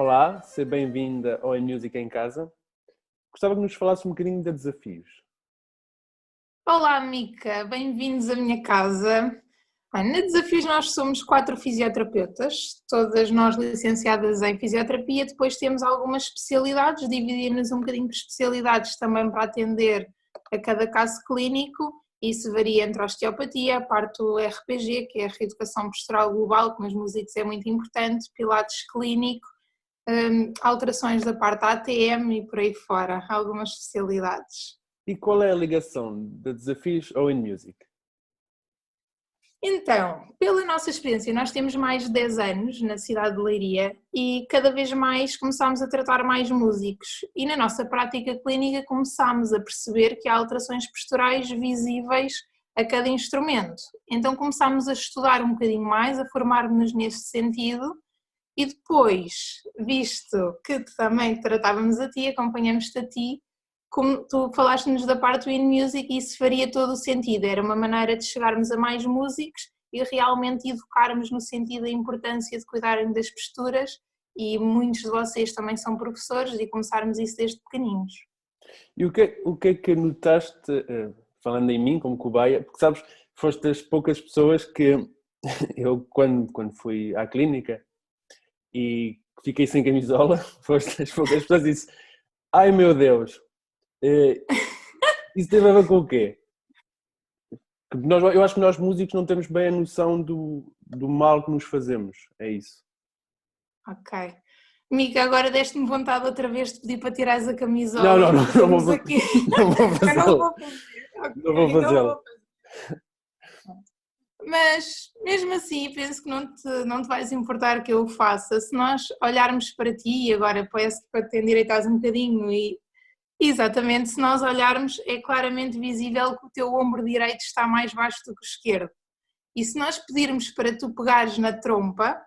Olá, seja bem-vinda ao Música em Casa. Gostava que nos falasses um bocadinho de desafios. Olá, Mica, bem-vindos à minha casa. Bem, na Desafios nós somos 4 fisioterapeutas, todas nós licenciadas em fisioterapia, depois temos algumas especialidades, dividimos um bocadinho por especialidades também para atender a cada caso clínico. Isso varia entre a osteopatia, a parte do RPG, que é a reeducação postural global, que nos músicos é muito importante, pilates clínico, alterações da parte ATM e por aí fora, algumas especialidades. E qual é a ligação de desafios ao In Music? Então, pela nossa experiência, nós temos mais de 10 anos na cidade de Leiria e cada vez mais começámos a tratar mais músicos e na nossa prática clínica começámos a perceber que há alterações posturais visíveis a cada instrumento. Então começámos a estudar um bocadinho mais, a formar-nos nesse sentido e depois, visto que também tratávamos a ti, acompanhamos-te a ti, como tu falaste-nos da parte do in-music, isso faria todo o sentido, era uma maneira de chegarmos a mais músicos e realmente educarmos no sentido da importância de cuidarem das posturas e muitos de vocês também são professores e começarmos isso desde pequeninos. E o que é que notaste, falando em mim como cobaia, porque sabes, foste das poucas pessoas que eu quando fui à clínica e fiquei sem camisola, foste das poucas pessoas que disse: ai meu Deus, isso teve a ver com o quê? Eu acho que nós músicos não temos bem a noção do mal que nos fazemos, é isso. Ok. Mica, agora deste-me vontade outra vez de pedir para tirares a Não, camisola não, e não, não fazermos vou, aqui. não vou Eu não fazê-lo. vou fazer, Não vou ok, não fazê-lo. vou. Mas mesmo assim penso que não te vais importar que eu o faça. Se nós olharmos para ti, e agora parece para te endireitares um bocadinho e exatamente, se nós olharmos é claramente visível que o teu ombro direito está mais baixo do que o esquerdo. E se nós pedirmos para tu pegares na trompa,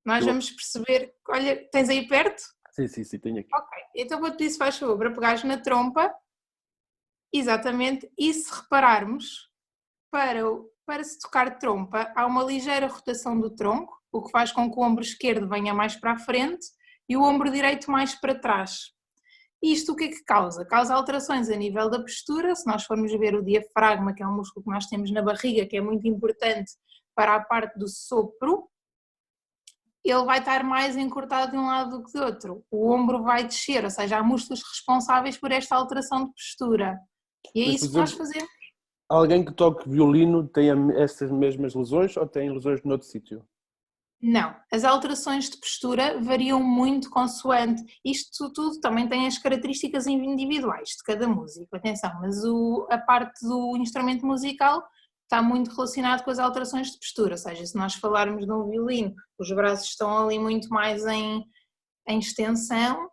nós Eu- vamos perceber, olha, tens aí perto? Sim, tenho aqui. Ok, então vou-te pedir se faz favor para pegares na trompa, exatamente, e se repararmos, para se tocar trompa, há uma ligeira rotação do tronco, o que faz com que o ombro esquerdo venha mais para a frente e o ombro direito mais para trás. Isto o que é que causa? Causa alterações a nível da postura. Se nós formos ver o diafragma, que é um músculo que nós temos na barriga, que é muito importante para a parte do sopro, ele vai estar mais encurtado de um lado do que do outro. O ombro vai descer, ou seja, há músculos responsáveis por esta alteração de postura. E é Mas, por isso que nós exemplo, fazemos. alguém que toque violino tem essas mesmas lesões ou tem lesões noutro sítio? Não, as alterações de postura variam muito consoante. Isto tudo também tem as características individuais de cada músico, atenção, mas a parte do instrumento musical está muito relacionado com as alterações de postura, ou seja, se nós falarmos de um violino, os braços estão ali muito mais em extensão,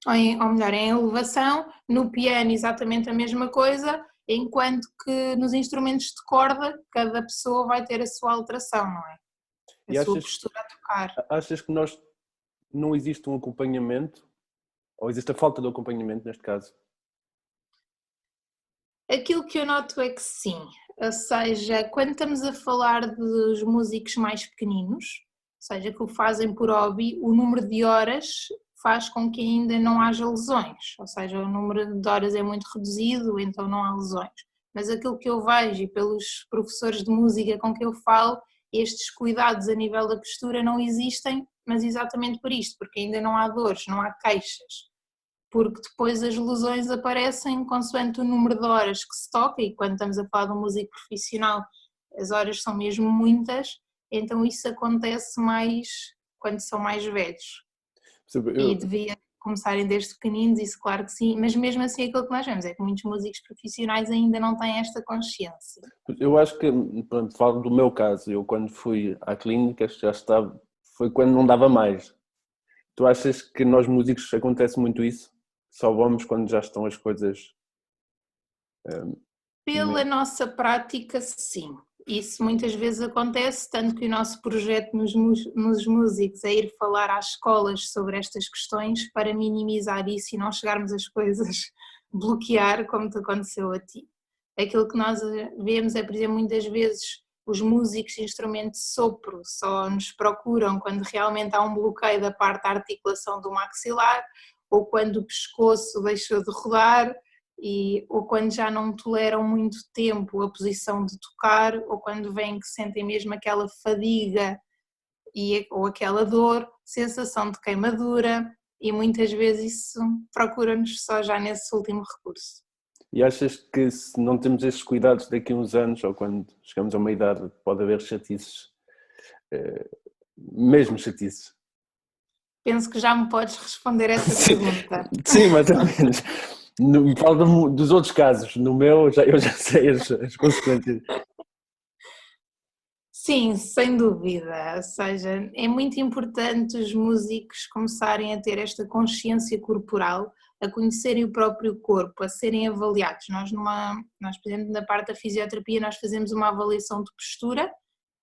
ou melhor, em elevação, no piano exatamente a mesma coisa, enquanto que nos instrumentos de corda cada pessoa vai ter a sua alteração, não é? A E sua achas, postura a tocar. achas que nós não existe um acompanhamento, ou existe a falta de acompanhamento neste caso? Aquilo que eu noto é que sim, ou seja, quando estamos a falar dos músicos mais pequeninos, ou seja, que o fazem por hobby, o número de horas faz com que ainda não haja lesões, ou seja, o número de horas é muito reduzido, então não há lesões. Mas aquilo que eu vejo e pelos professores de música com que eu falo, estes cuidados a nível da postura não existem, mas exatamente por isto, porque ainda não há dores, não há queixas, porque depois as lesões aparecem consoante o número de horas que se toca e quando estamos a falar de um músico profissional as horas são mesmo muitas, então isso acontece mais quando são mais velhos e Eu, devia começarem desde pequeninos, isso claro que sim, mas mesmo assim aquilo que nós vemos é que muitos músicos profissionais ainda não têm esta consciência. eu acho que, pronto, falo do meu caso, eu quando fui à clínica já estava, foi quando não dava mais. Tu achas que nós músicos acontece muito isso? Só vamos quando já estão as coisas. Pela nossa prática, sim. Isso muitas vezes acontece, tanto que o nosso projeto nos músicos é ir falar às escolas sobre estas questões para minimizar isso e não chegarmos às coisas bloquear como te aconteceu a ti. Aquilo que nós vemos é, por exemplo, muitas vezes os músicos de instrumento de sopro só nos procuram quando realmente há um bloqueio da parte da articulação do maxilar, ou quando o pescoço deixou de rodar, ou quando já não toleram muito tempo a posição de tocar, ou quando vêm que sentem mesmo aquela fadiga ou aquela dor, sensação de queimadura, e muitas vezes isso procura-nos só já nesse último recurso. E achas que se não temos estes cuidados daqui a uns anos, ou quando chegamos a uma idade, pode haver chatices, mesmo chatices? Penso que já me podes responder essa Sim, pergunta. sim, mais ou menos. Falo dos outros casos, no meu eu já sei as consequências. Sim, sem dúvida, ou seja, é muito importante os músicos começarem a ter esta consciência corporal, a conhecerem o próprio corpo, a serem avaliados. Nós, por exemplo, na parte da fisioterapia, nós fazemos uma avaliação de postura,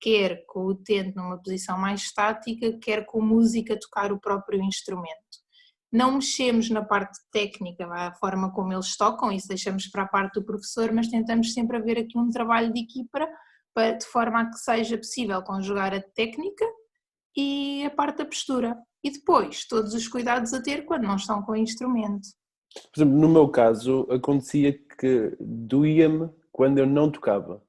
quer com o utente numa posição mais estática, quer com música a tocar o próprio instrumento. Não mexemos na parte técnica, a forma como eles tocam, isso deixamos para a parte do professor, mas tentamos sempre haver aqui um trabalho de equipa de forma a que seja possível conjugar a técnica e a parte da postura. E depois, todos os cuidados a ter quando não estão com o instrumento. Por exemplo, no meu caso, acontecia que doía-me quando eu não tocava.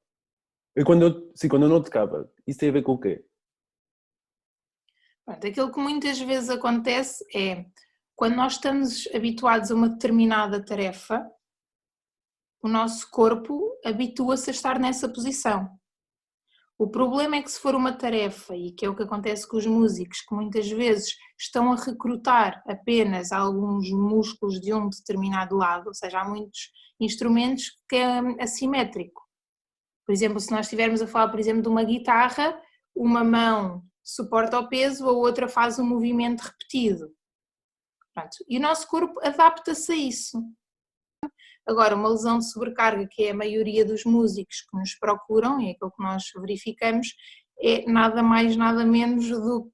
Quando eu não tocava. Isso tem a ver com o quê? Pronto, aquilo que muitas vezes acontece é, quando nós estamos habituados a uma determinada tarefa, o nosso corpo habitua-se a estar nessa posição. O problema é que se for uma tarefa, e que é o que acontece com os músicos, que muitas vezes estão a recrutar apenas alguns músculos de um determinado lado, ou seja, há muitos instrumentos que é assimétrico. Por exemplo, se nós estivermos a falar, por exemplo, de uma guitarra, uma mão suporta o peso, a outra faz um movimento repetido. Pronto. E o nosso corpo adapta-se a isso. Agora, uma lesão de sobrecarga, que é a maioria dos músicos que nos procuram, e é aquilo que nós verificamos, é nada mais, nada menos do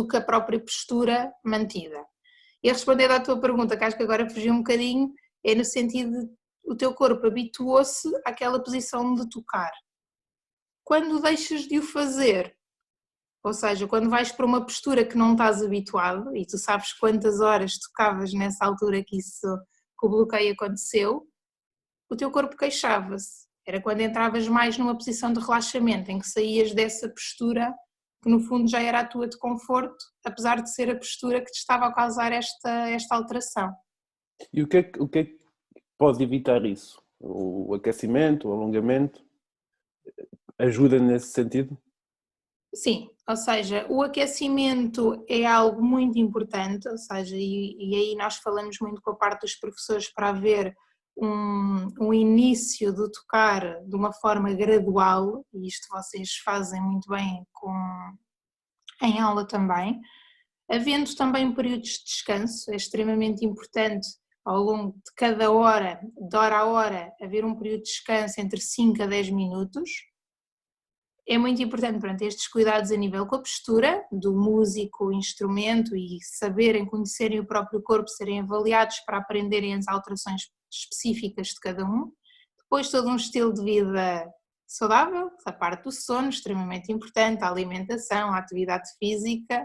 que a própria postura mantida. E a responder à tua pergunta, que acho que agora fugiu um bocadinho, é no sentido de o teu corpo habituou-se àquela posição de tocar. Quando deixas de o fazer, ou seja, quando vais para uma postura que não estás habituado, e tu sabes quantas horas tocavas nessa altura que o bloqueio aconteceu, o teu corpo queixava-se. Era quando entravas mais numa posição de relaxamento, em que saías dessa postura que no fundo já era a tua de conforto, apesar de ser a postura que te estava a causar esta alteração. E o que é que pode evitar isso? O aquecimento, o alongamento, ajuda nesse sentido? Sim, ou seja, o aquecimento é algo muito importante, ou seja, e aí nós falamos muito com a parte dos professores para haver um início do tocar de uma forma gradual, e isto vocês fazem muito bem em aula também, havendo também períodos de descanso, é extremamente importante ao longo de cada hora, de hora a hora, haver um período de descanso entre 5 a 10 minutos. É muito importante, pronto, estes cuidados a nível com a postura do músico, o instrumento e saberem, conhecerem o próprio corpo, serem avaliados para aprenderem as alterações específicas de cada um. Depois todo um estilo de vida saudável, a parte do sono, extremamente importante, a alimentação, a atividade física,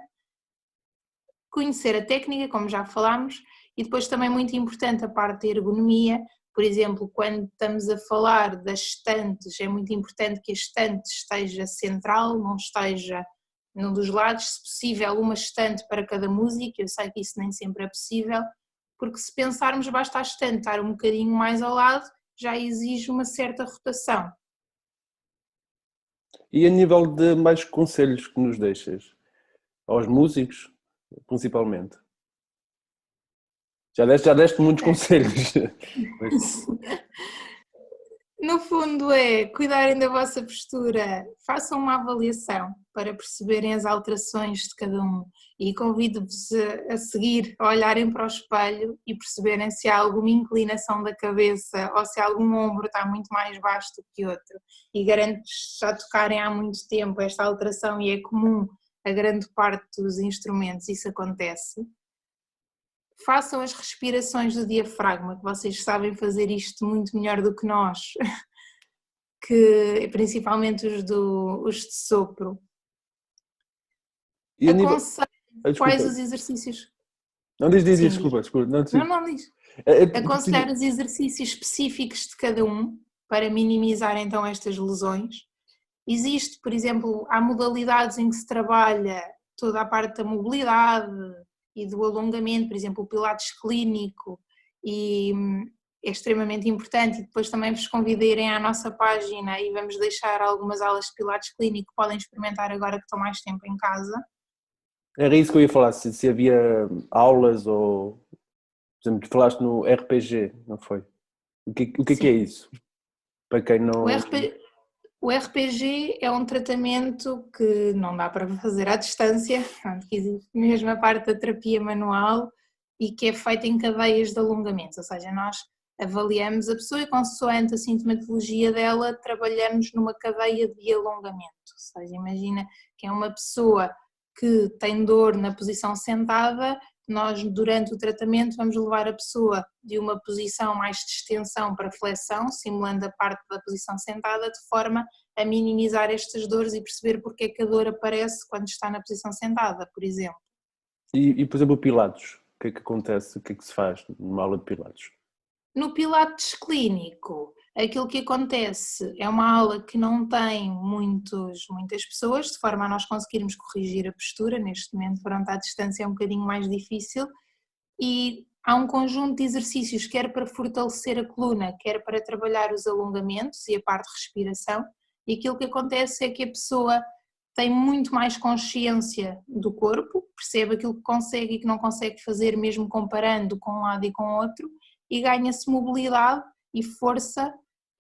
conhecer a técnica, como já falámos, e depois também muito importante a parte da ergonomia. Por exemplo, quando estamos a falar das estantes, é muito importante que a estante esteja central, não esteja num dos lados, se possível uma estante para cada música, eu sei que isso nem sempre é possível, porque se pensarmos basta a estante estar um bocadinho mais ao lado, já exige uma certa rotação. E a nível de mais conselhos que nos deixas? Aos músicos, principalmente? Já deste muitos conselhos. No fundo é cuidarem da vossa postura, façam uma avaliação para perceberem as alterações de cada um e convido-vos a seguir, a olharem para o espelho e perceberem se há alguma inclinação da cabeça ou se algum ombro está muito mais baixo do que outro, e garanto-vos já tocarem há muito tempo esta alteração e é comum a grande parte dos instrumentos isso acontece. Façam as respirações do diafragma, que vocês sabem fazer isto muito melhor do que nós. principalmente os de sopro. E a nível... Aconselho Desculpa. quais os exercícios... Não, diz, Sim, desculpa. Não, não diz. porque Aconselhar os exercícios específicos de cada um para minimizar então estas lesões. Existe, por exemplo, há modalidades em que se trabalha toda a parte da mobilidade e do alongamento, por exemplo, o Pilates clínico, e é extremamente importante. E depois também vos convido a irem à nossa página e vamos deixar algumas aulas de Pilates clínico que podem experimentar agora que estão mais tempo em casa. Era isso que eu ia falar, se havia aulas ou, por exemplo, falaste no RPG, não foi? O que é isso? Para quem não... O RPG é um tratamento que não dá para fazer à distância, que existe mesmo a parte da terapia manual e que é feita em cadeias de alongamento, ou seja, nós avaliamos a pessoa e consoante a sintomatologia dela trabalhamos numa cadeia de alongamento, ou seja, imagina que é uma pessoa que tem dor na posição sentada, nós durante o tratamento vamos levar a pessoa de uma posição mais de extensão para flexão, simulando a parte da posição sentada, de forma a minimizar estas dores e perceber porque é que a dor aparece quando está na posição sentada, por exemplo. E por exemplo, o Pilates, o que é que acontece, o que é que se faz numa aula de Pilates? No Pilates clínico, aquilo que acontece é uma aula que não tem muitas pessoas, de forma a nós conseguirmos corrigir a postura. Neste momento, pronto, à distância é um bocadinho mais difícil, e há um conjunto de exercícios, quer para fortalecer a coluna, quer para trabalhar os alongamentos e a parte de respiração, e aquilo que acontece é que a pessoa tem muito mais consciência do corpo, percebe aquilo que consegue e que não consegue fazer, mesmo comparando com um lado e com o outro, e ganha-se mobilidade e força,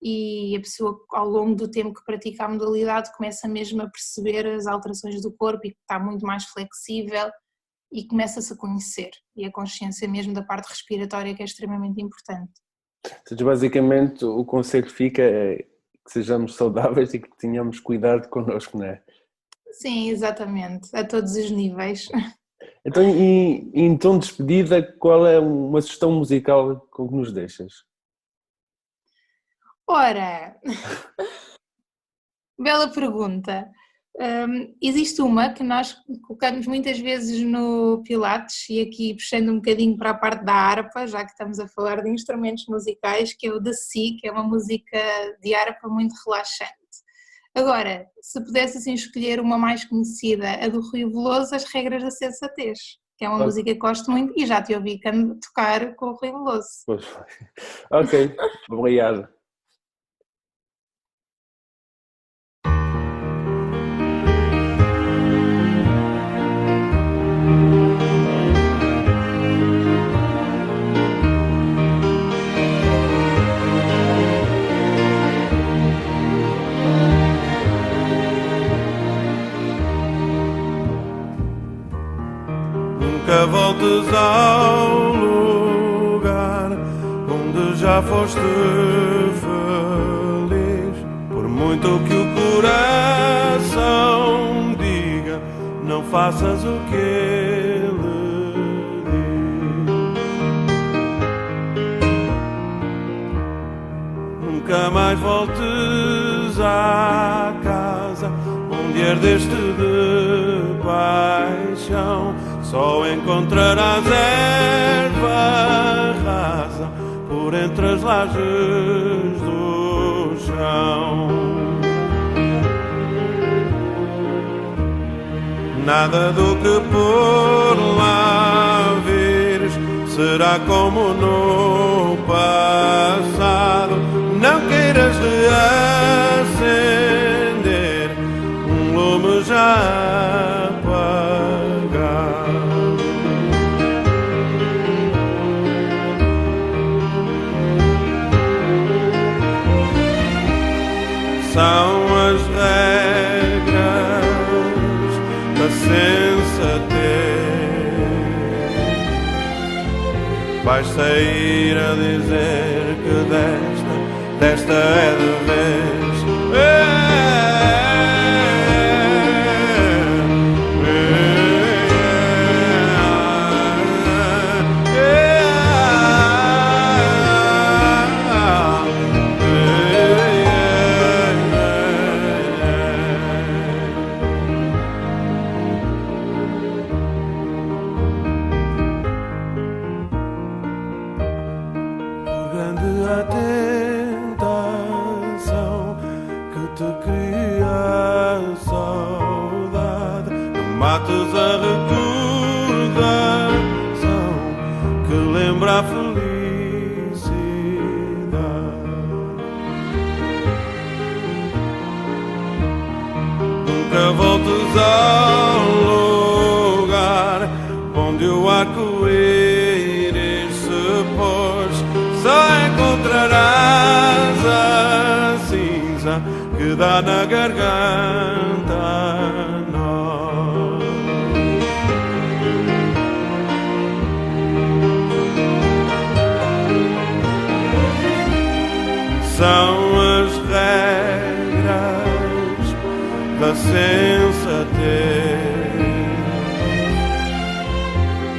e a pessoa ao longo do tempo que pratica a modalidade começa mesmo a perceber as alterações do corpo e que está muito mais flexível e começa-se a conhecer, e a consciência mesmo da parte respiratória, que é extremamente importante. Então, basicamente o conselho fica é que sejamos saudáveis e que tenhamos cuidado connosco, não é? Sim, exatamente, a todos os níveis. Então, em tom de despedida, qual é uma sugestão musical com que nos deixas? Ora, bela pergunta. Existe uma que nós colocamos muitas vezes no Pilates, e aqui puxando um bocadinho para a parte da harpa, já que estamos a falar de instrumentos musicais, que é o The Sea, que é uma música de harpa muito relaxante. Agora, se pudesse assim escolher uma mais conhecida, a do Rui Veloso, As Regras da Sensatez, que é uma música que gosto muito e já te ouvi tocar com o Rui Veloso. Pois foi. Ok, obrigado. Nunca voltes ao lugar onde já foste feliz. Por muito que o coração diga, não faças o que ele diz. Nunca mais voltes à casa onde herdeste de paixão. Só encontrarás erva rasa por entre as lajes do chão. Nada do que por lá vires será como no passado. Não queiras reacender um lume já apagado. São as regras da sensatez. Vais sair a dizer que desta é de vez. grande a tentação que te cria a saudade. Não mates a recordação que lembra a felicidade. Nunca voltes ao lugar onde o arco-íris se pôs. Só encontrarás a cinza que dá na garganta a nós. São as regras da sensatez.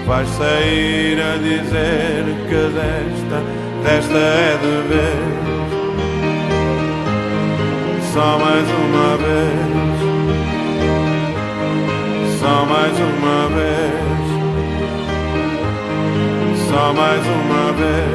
Vais sair a dizer que desta é de vez. Só mais uma vez, só mais uma vez, só mais uma vez.